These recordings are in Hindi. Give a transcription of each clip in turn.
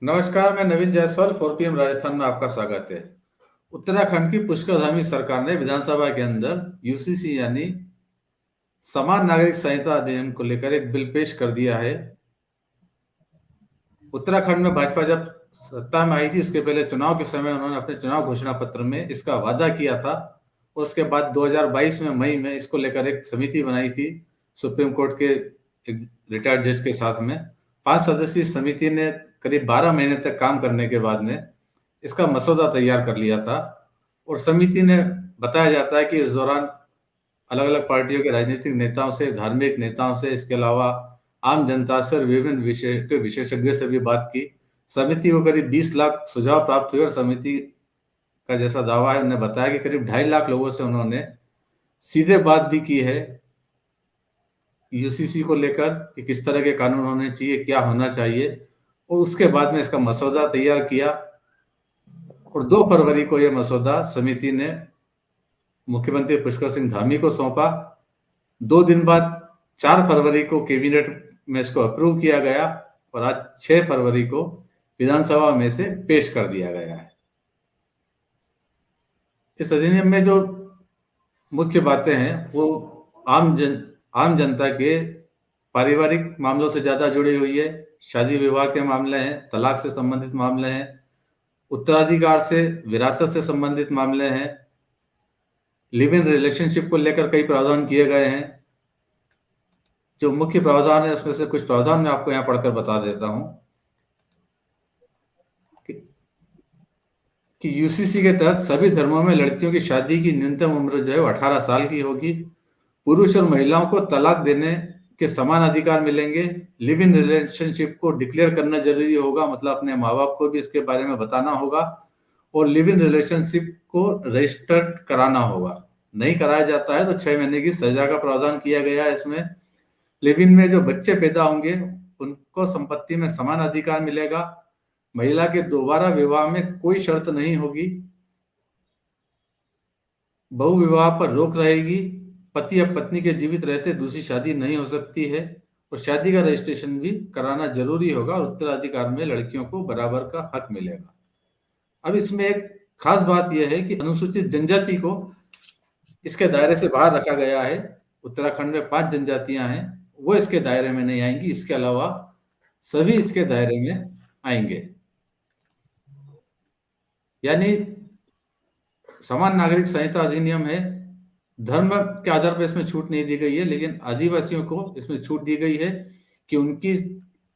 नमस्कार, मैं नवीन जायसवाल 4 PM राजस्थान में आपका स्वागत है। उत्तराखंड की पुष्करधामी सरकार ने विधानसभा के अंदर यूसीसी यानी समान नागरिक संहिता अधिनियम को लेकर एक बिल पेश कर दिया है। उत्तराखंड में भाजपा जब सत्ता में आई थी, उसके पहले चुनाव के समय उन्होंने अपने चुनाव घोषणा पत्र में इसका वादा किया था। उसके बाद 2022 में मई में इसको लेकर एक समिति बनाई थी सुप्रीम कोर्ट के एक रिटायर्ड जज के साथ में। 5 सदस्यीय समिति ने करीब 12 महीने तक काम करने के बाद में इसका मसौदा तैयार कर लिया था। और समिति ने बताया जाता है कि इस दौरान अलग अलग पार्टियों के राजनीतिक नेताओं से, धार्मिक नेताओं से, इसके अलावा आम जनता से और विभिन्न विषय के विशेषज्ञों से भी बात की। समिति को करीब 20 लाख सुझाव प्राप्त हुए और समिति का जैसा दावा है, उन्होंने बताया कि करीब 2.5 लाख लोगों से उन्होंने सीधे बात भी की है यूसीसी को लेकर कि किस तरह के कानून होने चाहिए, क्या होना चाहिए। और उसके बाद में इसका मसौदा तैयार किया और 2 फरवरी को यह मसौदा समिति ने मुख्यमंत्री पुष्कर सिंह धामी को सौंपा। 2 दिन बाद 4 फरवरी को कैबिनेट में इसको अप्रूव किया गया और आज 6 फरवरी को विधानसभा में से पेश कर दिया गया है। इस अधिनियम में जो मुख्य बातें हैं वो आम जनता के पारिवारिक मामलों से ज्यादा जुड़ी हुई है। शादी विवाह के मामले हैं, तलाक से संबंधित मामले हैं, उत्तराधिकार से, विरासत से संबंधित मामले हैं, लिव इन रिलेशनशिप को लेकर कई प्रावधान किए गए हैं। जो मुख्य प्रावधान है उसमें से कुछ प्रावधान मैं आपको यहाँ पढ़कर बता देता हूं कि यूसीसी के तहत सभी धर्मों में लड़कियों की शादी की न्यूनतम उम्र जो है 18 साल की होगी। पुरुष और महिलाओं को तलाक देने के समान अधिकार मिलेंगे। लिव इन रिलेशनशिप को डिक्लेयर करना जरूरी होगा, मतलब अपने माँ बाप को भी इसके बारे में बताना होगा। और लिव इन रिलेशनशिप को रजिस्टर्ड कराना होगा। नहीं कराया जाता है तो 6 महीने की सजा का प्रावधान किया गया है इसमें। लिव इन में जो बच्चे पैदा होंगे उनको संपत्ति में समान अधिकार मिलेगा। महिला के दोबारा विवाह में कोई शर्त नहीं होगी। बहु विवाह पर रोक रहेगी। पति या पत्नी के जीवित रहते दूसरी शादी नहीं हो सकती है। और शादी का रजिस्ट्रेशन भी कराना जरूरी होगा और उत्तराधिकार में लड़कियों को बराबर का हक मिलेगा। अब इसमें एक खास बात यह है कि अनुसूचित जनजाति को इसके दायरे से बाहर रखा गया है। उत्तराखंड में 5 जनजातियां हैं, वो इसके दायरे में नहीं आएंगी। इसके अलावा सभी इसके दायरे में आएंगे। यानी समान नागरिक संहिता अधिनियम है। धर्म के आधार पर इसमें छूट नहीं दी गई है, लेकिन आदिवासियों को इसमें छूट दी गई है कि उनकी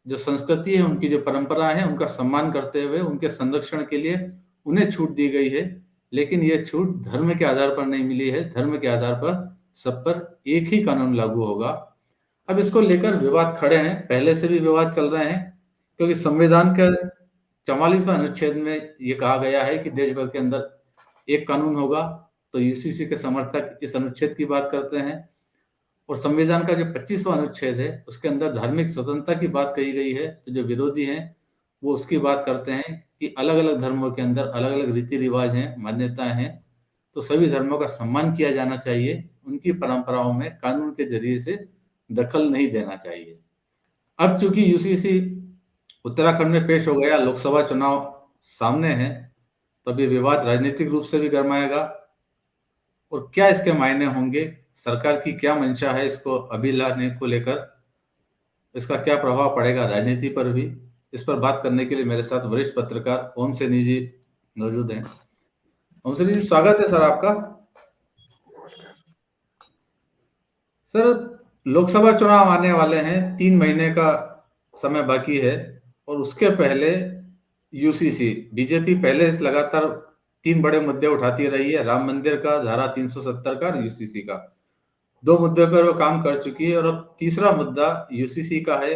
जो संस्कृति है, उनकी जो परंपरा है, उनका सम्मान करते हुए उनके संरक्षण के लिए उन्हें छूट दी गई है। लेकिन यह छूट धर्म के आधार पर नहीं मिली है। धर्म के आधार पर सब पर एक ही कानून लागू होगा। अब इसको लेकर विवाद खड़े हैं, पहले से भी विवाद चल रहे हैं, क्योंकि संविधान के 44वें अनुच्छेद में यह कहा गया है कि देश भर के अंदर एक कानून होगा। तो यूसीसी के समर्थक इस अनुच्छेद की बात करते हैं। और संविधान का जो 25वां अनुच्छेद है उसके अंदर धार्मिक स्वतंत्रता की बात कही गई है। तो जो विरोधी हैं वो उसकी बात करते हैं कि अलग अलग धर्मों के अंदर अलग अलग रीति रिवाज हैं, मान्यताएं हैं, तो सभी धर्मों का सम्मान किया जाना चाहिए। उनकी परंपराओं में कानून के जरिए से दखल नहीं देना चाहिए। अब चूंकि यूसीसी उत्तराखंड में पेश हो गया, लोकसभा चुनाव सामने है, तो अभी विवाद राजनीतिक रूप से भी गरमाएगा। और क्या इसके मायने होंगे, सरकार की क्या मंशा है इसको अभी लाने को लेकर, इसका क्या प्रभाव पड़ेगा राजनीति पर भी, इस पर बात करने के लिए मेरे साथ वरिष्ठ पत्रकार ओम सैनी जी मौजूद हैं। ओम सैनी जी, स्वागत है सर आपका। सर, लोकसभा चुनाव आने वाले हैं, 3 महीने का समय बाकी है। और उसके पहले यूसीसी बीजेपी पहले से लगातार 3 बड़े मुद्दे उठाती रही है, राम मंदिर का, धारा 370 का, यूसीसी का। 2 मुद्दों पर वो काम कर चुकी है और अब तीसरा मुद्दा यूसीसी का है।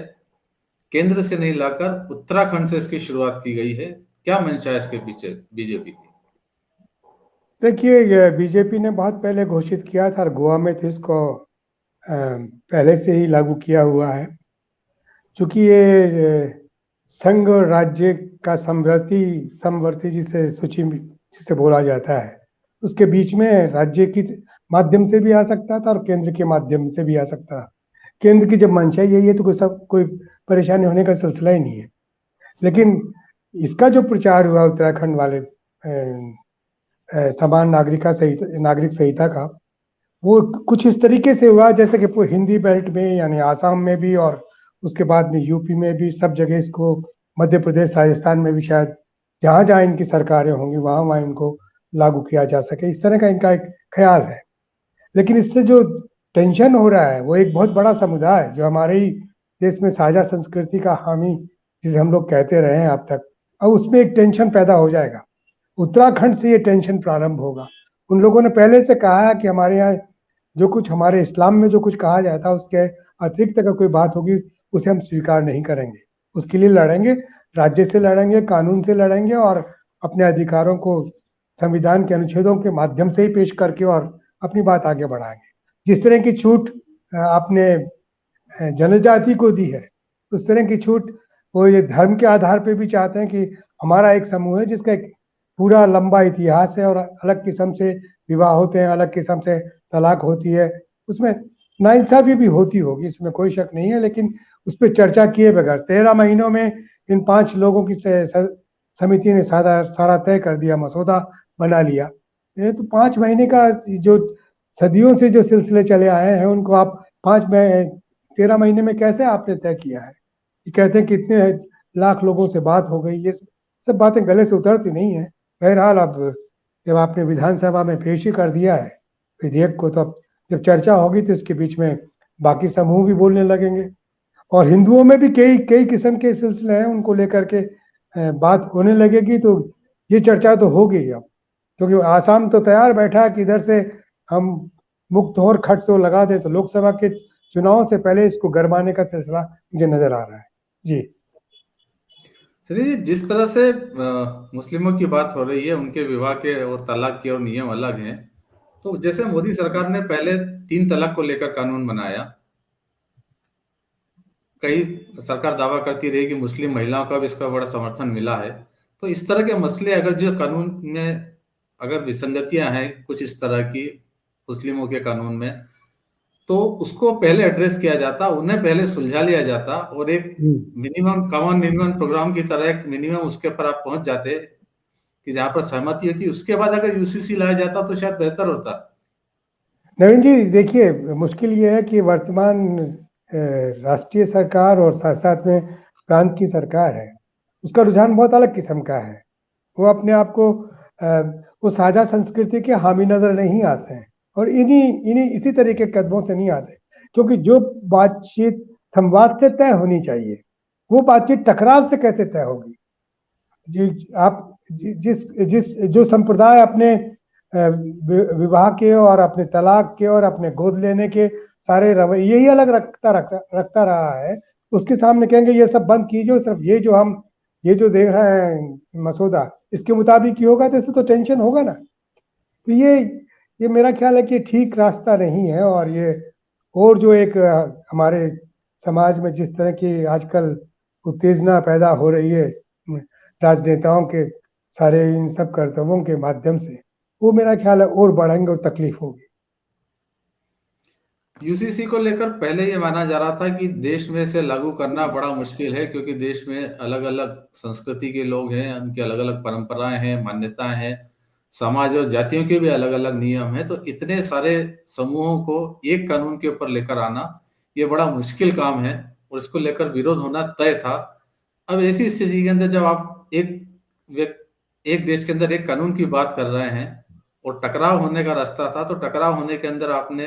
केंद्र से नहीं लाकर उत्तराखंड से इसकी शुरुआत की गई है। क्या मंशा है इसके पीछे बीजेपी की? देखिए, ये बीजेपी ने बहुत पहले घोषित किया था और गोवा में तो इसको पहले से ही लागू किया हुआ है। चूंकि ये संघ और राज्य का समवर्ती जिसे बोला जाता है, उसके बीच में राज्य की माध्यम से भी आ सकता था और केंद्र के माध्यम से भी आ सकता। केंद्र की जब मंशा यही है तो कोई परेशानी होने का सिलसिला ही नहीं है। लेकिन इसका जो प्रचार हुआ उत्तराखंड वाले समान नागरिक संहिता का, वो कुछ इस तरीके से हुआ जैसे कि पूरे हिंदी बेल्ट में, यानी आसाम में भी और उसके बाद में यूपी में भी, सब जगह इसको, मध्य प्रदेश राजस्थान में भी शायद, जहाँ जहाँ इनकी सरकारें होंगी वहाँ वहाँ इनको लागू किया जा सके, इस तरह का इनका एक ख्याल है। लेकिन इससे जो टेंशन हो रहा है वो एक बहुत बड़ा समुदाय जो हमारे ही देश में साझा संस्कृति का हामी जिसे हम लोग कहते रहे हैं अब तक, अब उसमें एक टेंशन पैदा हो जाएगा। उत्तराखंड से ये टेंशन प्रारंभ होगा। उन लोगों ने पहले से कहा है कि हमारे यहाँ जो कुछ हमारे इस्लाम में जो कुछ कहा जाता है उसके अतिरिक्त अगर कोई बात होगी उसे हम स्वीकार नहीं करेंगे, उसके लिए लड़ेंगे, राज्य से लड़ेंगे, कानून से लड़ेंगे और अपने अधिकारों को संविधान के अनुच्छेदों के माध्यम से ही पेश करके और अपनी बात आगे बढ़ाएंगे। जिस तरह की छूट आपने जनजाति को दी है, उस तरह की छूट वो ये धर्म के आधार पर भी चाहते हैं कि हमारा एक समूह है जिसका एक पूरा लंबा इतिहास है और अलग किस्म से विवाह होते हैं, अलग किस्म से तलाक होती है, उसमें नाइंसाफी भी होती होगी, इसमें कोई शक नहीं है, लेकिन उस पर चर्चा किए बगैर 13 महीनों में इन 5 लोगों की समिति ने सारा तय कर दिया, मसौदा बना लिया। ये तो 5 महीने का जो सदियों से जो सिलसिले चले आए हैं उनको आप 13 महीने में कैसे आपने तय किया है? ये कहते हैं कि इतने लाख लोगों से बात हो गई, ये सब बातें गले से उतरती नहीं है। बहरहाल अब जब आपने विधानसभा में पेश ही कर दिया है विधेयक को, तो अब जब चर्चा होगी तो इसके बीच में बाकी समूह भी बोलने लगेंगे और हिंदुओं में भी कई कई किस्म के सिलसिले हैं, उनको लेकर के बात होने लगेगी, तो ये चर्चा तो होगी अब, क्योंकि आसाम तो तैयार बैठा है कि इधर से हम मुक्त और खट से लगा दें, तो लोकसभा के चुनाव से पहले इसको गरमाने का सिलसिला मुझे नजर आ रहा है। जी चलिए जी, जिस तरह से मुस्लिमों की बात हो रही है, उनके विवाह के और तलाक के और नियम अलग हैं, तो जैसे मोदी सरकार ने पहले 3 तलाक को लेकर कानून बनाया, कई सरकार दावा करती रही कि मुस्लिम महिलाओं का भी इसका बड़ा समर्थन मिला है। तो इस तरह के मसले अगर जो कानून में अगर विसंगतियां हैं कुछ इस तरह की मुस्लिमों के कानून में, तो उसको पहले एड्रेस किया जाता, उन्हें पहले सुलझा लिया जाता और एक मिनिमम कॉमन मिनिमम प्रोग्राम की तरह एक मिनिमम उसके ऊपर आप पहुंच जाते कि जहां पर सहमति होती, उसके बाद अगर यूसीसी लाया जाता तो शायद बेहतर होता। नवीन जी, देखिए मुश्किल ये है कि वर्तमान राष्ट्रीय सरकार और साथ साथ में प्रांत की सरकार है, उसका रुझान बहुत अलग किस्म का है। वो अपने आप को वो साझा संस्कृति के हामी नजर नहीं आते हैं और इन्हीं इन्हीं इसी तरह के कदमों से नहीं आते, क्योंकि जो बातचीत संवाद से तय होनी चाहिए वो बातचीत टकराव से कैसे तय होगी? आप जिस जिस जो संप्रदाय अपने विवाह के और अपने तलाक के और अपने गोद लेने के सारे रवैये ही अलग रखता रहा है, उसके सामने कहेंगे ये सब बंद कीजिए, सिर्फ ये जो देख रहे हैं मसौदा इसके मुताबिक ही होगा, तो इससे तो टेंशन होगा ना। तो ये मेरा ख्याल है कि ठीक रास्ता नहीं है। और ये और जो एक हमारे समाज में जिस तरह की आजकल उत्तेजना पैदा हो रही है राजनेताओं के सारे इन सब कर्तव्यों के माध्यम से, वो मेरा ख्याल है और बढ़ेंगे और तकलीफ होगी। यूसीसी को लेकर पहले ये माना जा रहा था कि देश में इसे लागू करना बड़ा मुश्किल है, क्योंकि देश में अलग अलग संस्कृति के लोग हैं, उनकी अलग अलग परंपराएं हैं, मान्यताएं हैं, समाज और जातियों के भी अलग अलग नियम हैं, तो इतने सारे समूहों को एक कानून के ऊपर लेकर आना ये बड़ा मुश्किल काम है और इसको लेकर विरोध होना तय था। अब ऐसी स्थिति के अंदर जब आप एक देश के अंदर एक कानून की बात कर रहे हैं और टकराव होने का रास्ता था, तो टकराव होने के अंदर आपने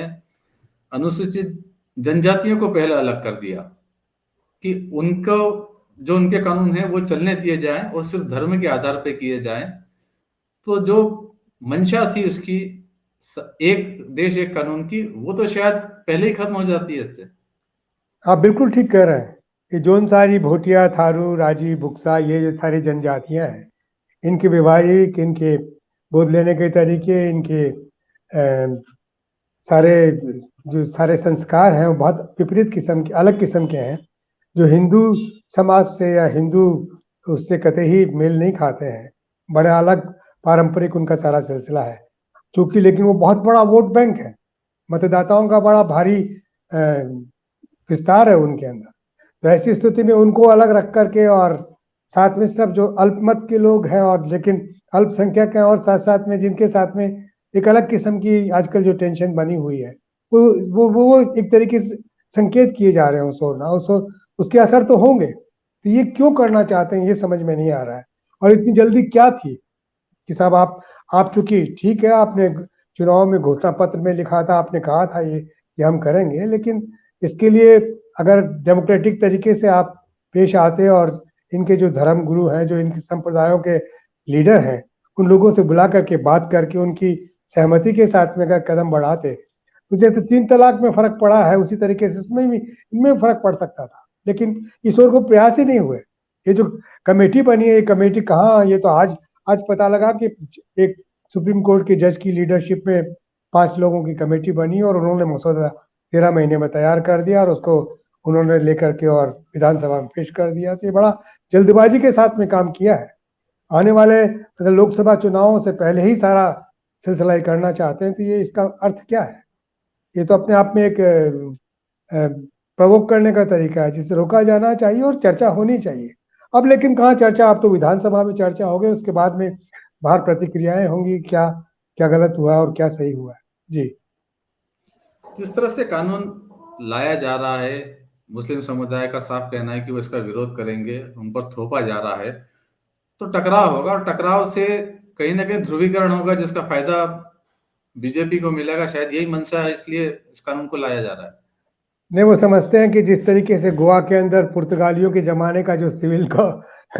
अनुसूचित जनजातियों को पहले अलग कर दिया कि उनको जो उनके कानून है वो चलने दिए जाएं और सिर्फ धर्म के आधार पे किए जाएं। तो जो मंशा थी उसकी एक देश एक कानून की, वो तो शायद पहले ही खत्म हो जाती है इससे। आप बिल्कुल ठीक कह रहे हैं कि जोन सारी भोटिया, थारू, राजी, बुक्सा, ये जो सारी जनजातियां हैं, इनके वैवाहिक, इनके गोद लेने के तरीके, इनके सारे संस्कार हैं वो बहुत विपरीत किस्म के, अलग किस्म के हैं, जो हिंदू समाज से या हिंदू उससे कतई ही मेल नहीं खाते हैं। बड़े अलग पारंपरिक उनका सारा सिलसिला है, चूंकि लेकिन वो बहुत बड़ा वोट बैंक है, मतदाताओं का बड़ा भारी विस्तार है उनके अंदर। तो ऐसी स्थिति में उनको अलग रख करके और साथ में सिर्फ जो अल्पमत के लोग हैं और लेकिन अल्पसंख्यक हैं, और साथ साथ में जिनके साथ में एक अलग किस्म की आजकल जो टेंशन बनी हुई है, वो एक तरीके से संकेत किए जा रहे हैं उस ओर ना, उसके असर तो होंगे। तो ये क्यों करना चाहते हैं, ये समझ में नहीं आ रहा है। और इतनी जल्दी क्या थी कि साहब आप चूंकि ठीक है, आपने चुनाव में घोषणा पत्र में लिखा था, आपने कहा था ये हम करेंगे, लेकिन इसके लिए अगर डेमोक्रेटिक तरीके से आप पेश आते और इनके जो धर्म गुरु हैं, जो इनके संप्रदायों के लीडर हैं, उन लोगों से बुला करके बात करके उनकी सहमति के साथ में अगर कदम बढ़ाते, तो जैसे 3 तलाक में फर्क पड़ा है उसी तरीके से इसमें भी, इनमें फर्क पड़ सकता था। लेकिन इस ओर को प्रयास ही नहीं हुए। ये जो कमेटी बनी है, ये कमेटी कहाँ, ये तो आज आज पता लगा कि एक सुप्रीम कोर्ट के जज की लीडरशिप में 5 लोगों की कमेटी बनी और उन्होंने मसौदा 13 महीने में तैयार कर दिया और उसको उन्होंने लेकर के और विधानसभा में पेश कर दिया। तो ये बड़ा जल्दबाजी के साथ में काम किया है। आने वाले अगर लोकसभा चुनावों से पहले ही सारा सिलसिला ये करना चाहते हैं, तो ये इसका अर्थ क्या है? ये तो अपने आप में एक प्रवोक करने का तरीका है, जिसे रोका जाना चाहिए और चर्चा होनी चाहिए। अब लेकिन कहाँ चर्चा, अब तो विधानसभा में चर्चा हो गई, उसके बाद में बाहर प्रतिक्रियाएं होंगी, क्या क्या गलत हुआ और क्या सही हुआ है। जी, जिस तरह से कानून लाया जा रहा है, मुस्लिम समुदाय का साफ कहना है कि वो इसका विरोध करेंगे, उन पर थोपा जा रहा है, तो टकराव होगा और टकराव से कहीं ना कहीं ध्रुवीकरण होगा, जिसका फायदा बीजेपी को मिलेगा। शायद यही मंशा है, इसलिए इस कानून को लाया जा रहा है। नहीं, वो समझते हैं कि जिस तरीके से गोवा के अंदर पुर्तगालियों के जमाने का जो सिविल का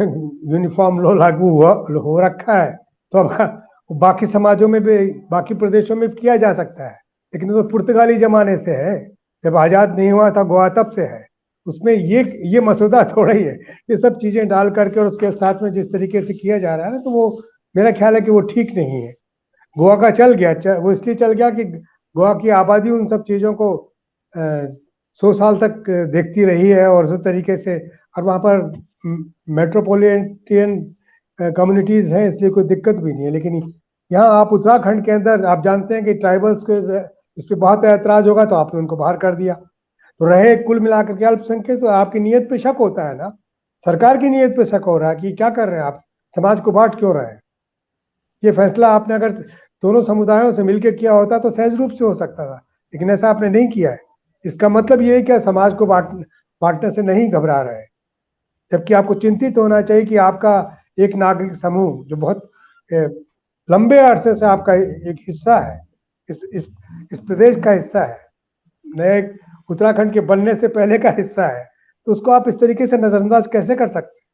यूनिफॉर्म लॉ लागू हुआ हो रखा है, तो अब बाकी समाजों में भी, बाकी प्रदेशों में भी किया जा सकता है। लेकिन वो तो पुर्तगाली जमाने से है, जब आजाद नहीं हुआ था गोवा तब से है। उसमें ये मसौदा थोड़ा ही है। ये सब चीजें डाल करके और उसके साथ में जिस तरीके से किया जा रहा है ना, तो वो मेरा ख्याल है कि वो ठीक नहीं है। गोवा का चल गया, वो इसलिए चल गया कि गोवा की आबादी उन सब चीजों को 100 साल तक देखती रही है और उस तरीके से, और वहाँ पर मेट्रोपॉलिटन कम्युनिटीज हैं, इसलिए कोई दिक्कत भी नहीं है। लेकिन यहाँ आप उत्तराखंड के अंदर आप जानते हैं कि ट्राइबल्स को इस पर बहुत ऐतराज होगा, तो आपने उनको बाहर कर दिया। तो रहे कुल मिलाकर के अल्पसंख्यक, तो आपकी नीयत पे शक होता है ना, सरकार की नीयत पे शक हो रहा है कि क्या कर रहे हैं आप, समाज को बांट क्यों रहे हैं। ये फैसला आपने अगर दोनों समुदायों से मिलकर किया होता तो सहज रूप से हो सकता था, लेकिन ऐसा आपने नहीं किया है। इसका मतलब ये है कि समाज को बांटने से नहीं घबरा रहे हैं, जबकि आपको चिंतित होना चाहिए कि आपका एक नागरिक समूह जो बहुत लंबे अरसे से आपका एक हिस्सा है, इस प्रदेश का हिस्सा है, नए उत्तराखंड के बनने से पहले का हिस्सा है, तो उसको आप इस तरीके से नजरअंदाज कैसे कर सकते हैं?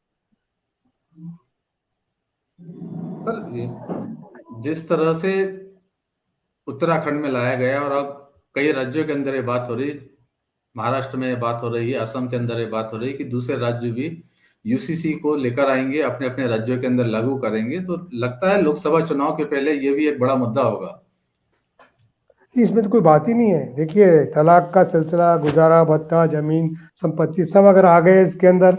सर, जिस तरह से उत्तराखंड में लाया गया और अब कई राज्यों के अंदर ये बात हो रही, महाराष्ट्र में ये बात हो रही है, असम के अंदर ये बात हो रही है कि दूसरे राज्य भी यूसीसी को लेकर आएंगे, अपने अपने राज्यों के अंदर लागू करेंगे। तो लगता है लोकसभा चुनाव के पहले ये भी एक बड़ा मुद्दा होगा। इसमें तो कोई बात ही नहीं है। देखिए, तलाक का सिलसिला, गुजारा भत्ता, जमीन, संपत्ति सब अगर आ गए इसके अंदर,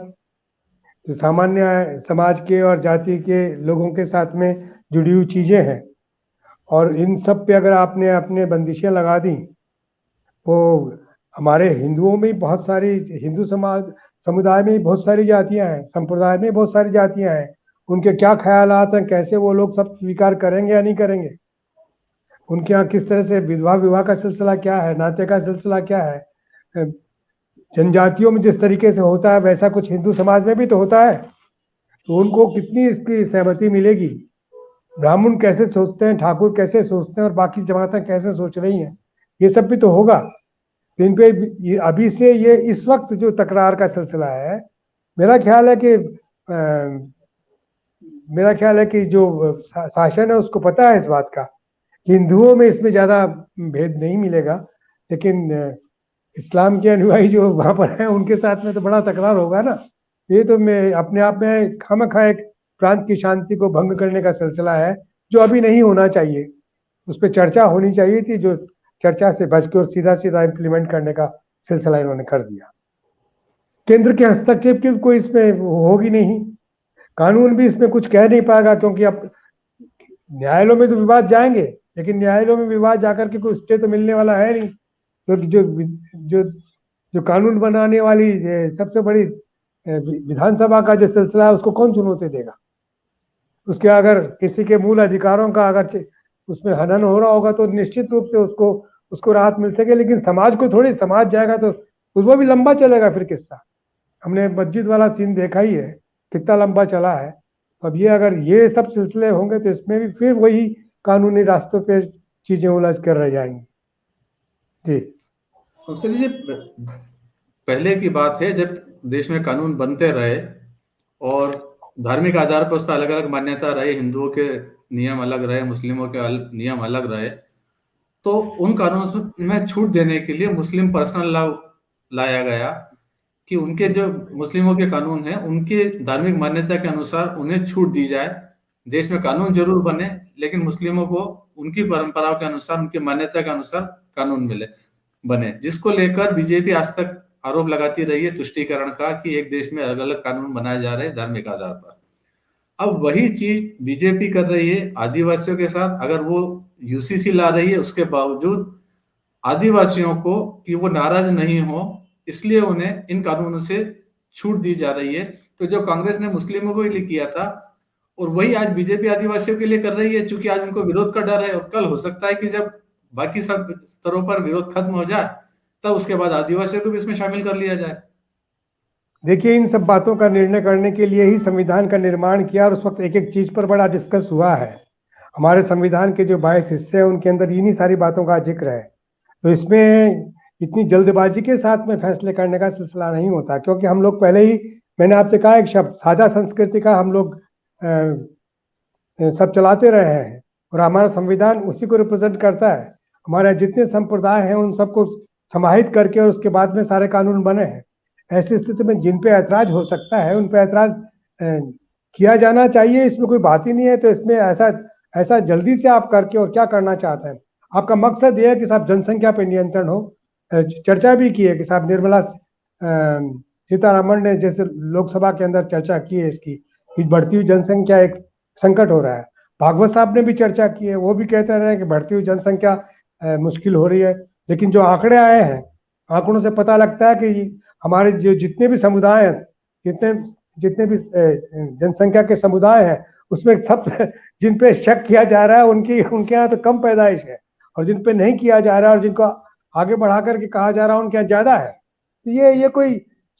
जो सामान्य समाज के और जाति के लोगों के साथ में जुड़ी हुई चीजें हैं, और इन सब पे अगर आपने अपने बंदिशें लगा दी, वो हमारे हिंदुओं में बहुत सारी, हिंदू समाज समुदाय में बहुत सारी जातियां हैं, संप्रदाय में बहुत सारी जातियां हैं, उनके क्या ख्यालात हैं, कैसे वो लोग सब स्वीकार करेंगे या नहीं करेंगे, उनके यहाँ किस तरह से विधवा विवाह का सिलसिला क्या है, नाते का सिलसिला क्या है, जनजातियों में जिस तरीके से होता है वैसा कुछ हिंदू समाज में भी तो होता है। तो उनको कितनी इसकी सहमति मिलेगी, ब्राह्मण कैसे सोचते हैं, ठाकुर कैसे सोचते हैं, और बाकी जमातें कैसे सोच रही हैं, ये सब भी तो होगा। तो इन पे अभी से ये इस वक्त जो तकरार का सिलसिला है, मेरा ख्याल है कि मेरा ख्याल है कि जो शासन है उसको पता है इस बात का कि हिंदुओं में इसमें ज्यादा भेद नहीं मिलेगा, लेकिन इस्लाम के अनुयायी जो वहां पर हैं उनके साथ में तो बड़ा तकरार होगा ना। ये तो मैं अपने आप में खामखा एक प्रांत की शांति को भंग करने का सिलसिला है, जो अभी नहीं होना चाहिए। उस पर चर्चा होनी चाहिए थी, जो चर्चा से बच के और सीधा सीधा इम्प्लीमेंट करने का सिलसिला इन्होंने कर दिया। केंद्र के हस्तक्षेप की कोई इसमें होगी नहीं, कानून भी इसमें कुछ कह नहीं पाएगा, क्योंकि अब न्यायालयों में तो विवाद जाएंगे, लेकिन न्यायालयों में विवाद जाकर के कोई स्टे तो मिलने वाला है नहीं, क्योंकि जो जो जो कानून बनाने वाली सबसे बड़ी विधानसभा का जो सिलसिला है उसको कौन चुनौती देगा? उसके अगर किसी के मूल अधिकारों का अगर उसमें हनन हो रहा होगा तो निश्चित रूप से उसको उसको राहत मिल सके, लेकिन समाज को थोड़ी, समाज जाएगा तो वो भी लंबा चलेगा फिर किस्सा। हमने मस्जिद वाला सीन देखा ही है, कितना लंबा चला है। अब ये अगर ये सब सिलसिले होंगे तो इसमें भी फिर वही कानूनी रास्तों पे चीजें उलझ कर रह जाएंगी। जी सर जी, पहले की बात है जब देश में कानून बनते रहे और धार्मिक आधार पर उस पर अलग अलग मान्यता रही, हिंदुओं के नियम अलग रहे, मुस्लिमों के नियम अलग रहे, तो उन कानूनों में छूट देने के लिए मुस्लिम पर्सनल लॉ लाया गया कि उनके जो मुस्लिमों के कानून हैं उनके धार्मिक मान्यता के अनुसार उन्हें छूट दी जाए। देश में कानून जरूर बने लेकिन मुस्लिमों को उनकी परंपराओं के अनुसार, उनकी मान्यता के अनुसार कानून मिले बने, जिसको लेकर बीजेपी आज तक आरोप लगाती रही है तुष्टीकरण का कि एक देश में अलग अलग कानून बनाए जा रहे हैं धार्मिक आधार पर। अब वही चीज बीजेपी कर रही है आदिवासियों के साथ। अगर वो यूसीसी ला रही है उसके बावजूद आदिवासियों को कि वो नाराज नहीं हो इसलिए उन्हें इन कानूनों से छूट दी जा रही है। तो जो कांग्रेस ने मुस्लिमों को लिए किया था और वही आज बीजेपी आदिवासियों के लिए कर रही है, क्योंकि आज उनको विरोध का डर है और कल हो सकता है कि जब बाकी सब स्तरों पर विरोध खत्म हो जाए तब उसके बाद आदिवासियों को भी इसमें शामिल कर लिया जाए। देखिए, इन सब बातों का निर्णय करने के लिए ही संविधान का निर्माण किया और उस वक्त एक एक चीज पर बड़ा डिस्कस हुआ है। हमारे संविधान के जो 22 हिस्से हैं उनके अंदर इन्हीं सारी बातों का जिक्र है। तो इसमें इतनी जल्दबाजी के साथ में फैसले करने का सिलसिला नहीं होता, क्योंकि हम लोग पहले ही, मैंने आपसे कहा एक शब्द, साझा संस्कृति का हम लोग सब चलाते रहे हैं और हमारा संविधान उसी को रिप्रेजेंट करता है। हमारे जितने संप्रदाय हैं उन सबको समाहित करके और उसके बाद में सारे कानून बने हैं। ऐसी स्थिति में जिन पे ऐतराज हो सकता है उन पे ऐतराज किया जाना चाहिए, इसमें कोई बात ही नहीं है। तो इसमें ऐसा ऐसा जल्दी से आप करके और क्या करना चाहते हैं? आपका मकसद ये है कि साहब जनसंख्या पे नियंत्रण हो। चर्चा भी की है कि साहब निर्मला सीतारमण ने जैसे लोकसभा के अंदर चर्चा की है इसकी कि बढ़ती हुई जनसंख्या एक संकट हो रहा है। भागवत साहब ने भी चर्चा की है, वो भी कहते रहे कि बढ़ती हुई जनसंख्या मुश्किल हो रही है। लेकिन जो आंकड़े आए हैं, आंकड़ों से पता लगता है कि हमारे जो जितने भी समुदाय हैं, जितने जितने भी जनसंख्या के समुदाय हैं, उसमें सब जिन पे शक किया जा रहा है उनके यहाँ तो कम पैदाइश है, और जिन पे नहीं किया जा रहा है और जिनको आगे बढ़ा करके कहा जा रहा है उनके यहाँ ज्यादा है। तो ये कोई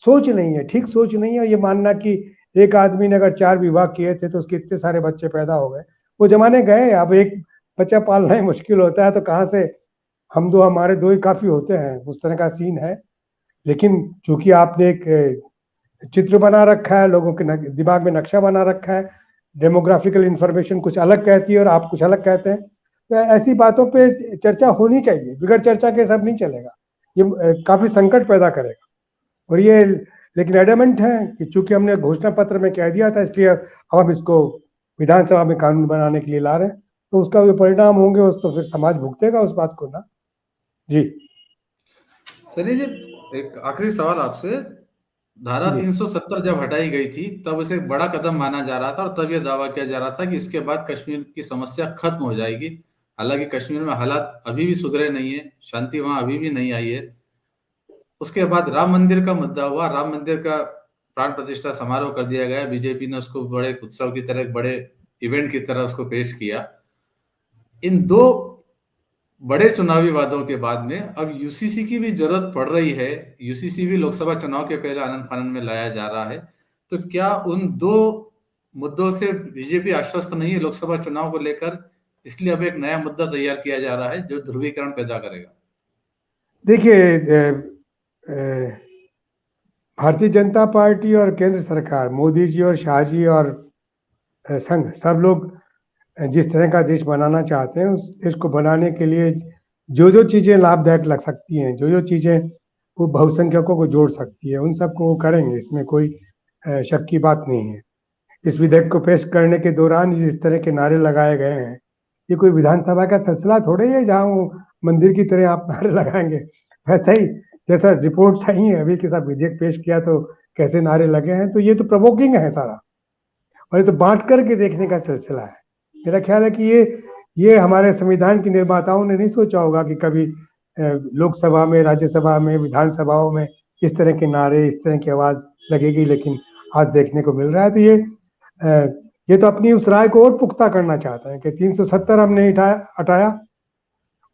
सोच नहीं है, ठीक सोच नहीं है। ये मानना कि एक आदमी ने अगर 4 विवाह किए थे तो उसके इतने सारे बच्चे पैदा हो गए, वो जमाने गए। अब एक बच्चा पालना ही मुश्किल होता है तो कहाँ से हम दो, हमारे दो ही काफी होते हैं, उस तरह का सीन है। लेकिन चूंकि आपने एक चित्र बना रखा है, लोगों के दिमाग में नक्शा बना रखा है, डेमोग्राफिकल इंफॉर्मेशन कुछ अलग कहती है और आप कुछ अलग कहते हैं, तो ऐसी बातों पे चर्चा होनी चाहिए। बिगड़ चर्चा के सब नहीं चलेगा, ये काफी संकट पैदा करेगा। और ये लेकिन एडमेंट है कि चूंकि हमने घोषणा पत्र में कह दिया था इसलिए हम इसको विधानसभा में कानून बनाने के लिए ला रहे हैं, तो उसका जो परिणाम होंगे उस तो फिर समाज भुगतेगा उस बात को ना। जी सर जी, एक आखिरी सवाल आपसे। धारा 370 जब हटाई गई थी तब उसे एक बड़ा कदम माना जा रहा था और तब यह दावा किया जा रहा था कि इसके बाद कश्मीर की समस्या खत्म हो जाएगी। हालांकि कश्मीर में हालात अभी भी सुधरे नहीं है, शांति वहां अभी भी नहीं आई है। उसके बाद राम मंदिर का मुद्दा हुआ, राम मंदिर का प्राण प्रतिष्ठा समारोह कर दिया गया। बीजेपी ने उसको बड़े उत्सव की तरह, बड़े इवेंट की तरह उसको पेश किया। इन दो बड़े चुनावी वादों के बाद में अब यूसीसी की भी जरूरत पड़ रही है। यूसीसी भी लोकसभा चुनाव के पहले आनंद फानन में लाया जा रहा है। तो क्या उन दो मुद्दों से बीजेपी आश्वस्त नहीं है लोकसभा चुनाव को लेकर, इसलिए अब एक नया मुद्दा तैयार किया जा रहा है जो ध्रुवीकरण पैदा करेगा? देखिए, भारतीय जनता पार्टी और केंद्र सरकार, मोदी जी और शाह जी और संघ, सब लोग जिस तरह का देश बनाना चाहते हैं उस देश को बनाने के लिए जो जो चीज़ें लाभदायक लग सकती हैं, जो जो चीज़ें वो बहुसंख्यकों को जोड़ सकती है, उन सबको वो करेंगे, इसमें कोई शक की बात नहीं है। इस विधेयक को पेश करने के दौरान जिस तरह के नारे लगाए गए हैं, ये कोई विधानसभा का सिलसिला थोड़े ही है जहाँ वो मंदिर की तरह आप नारे लगाएंगे। वैसा ही जैसा रिपोर्ट आई है अभी के साथ विधेयक पेश किया तो कैसे नारे लगे हैं, तो ये तो प्रवोकिंग है सारा, और ये तो बांट करके देखने का सिलसिला है। मेरा ख्याल है कि ये हमारे संविधान के निर्माताओं ने नहीं सोचा होगा कि कभी लोकसभा में, राज्यसभा में, विधानसभाओं में इस तरह के नारे, इस तरह की आवाज लगेगी, लेकिन आज देखने को मिल रहा है। तो ये तो अपनी उस राय को और पुख्ता करना चाहता है कि 370 हमने हटाया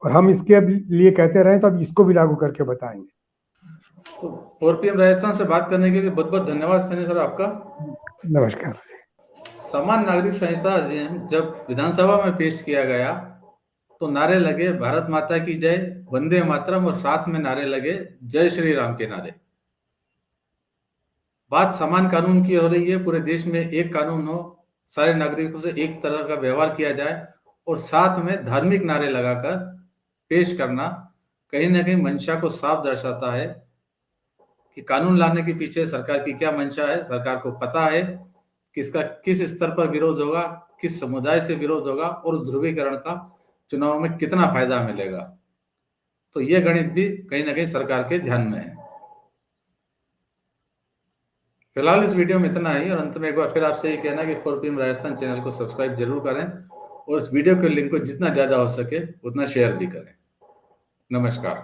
और हम इसके लिए कहते रहे, तो अब इसको भी लागू करके बताएंगे। तो 4PM राजस्थान से बात करने के लिए बहुत बहुत धन्यवाद सैनी सर आपका। नमस्कार। समान नागरिक संहिता अधिनियम जब विधानसभा में पेश किया गया तो नारे लगे भारत माता की जय, वंदे मातरम, और साथ में नारे लगे जय श्री राम के नारे। बात समान कानून की हो रही है, पूरे देश में एक कानून हो, सारे नागरिकों से एक तरह का व्यवहार किया जाए, और साथ में धार्मिक नारे लगाकर पेश करना कहीं ना कहीं मंशा को साफ दर्शाता है कि कानून लाने के पीछे सरकार की क्या मंशा है। सरकार को पता है कि इसका किस स्तर पर विरोध होगा, किस समुदाय से विरोध होगा, और ध्रुवीकरण का चुनाव में कितना फायदा मिलेगा। तो यह गणित भी कहीं ना कहीं सरकार के ध्यान में है। फिलहाल इस वीडियो में इतना ही, और अंत में एक बार फिर आपसे ये कहना कि 4PM राजस्थान चैनल को सब्सक्राइब जरूर करें और इस वीडियो के लिंक को जितना ज्यादा हो सके उतना शेयर भी करें। नमस्कार।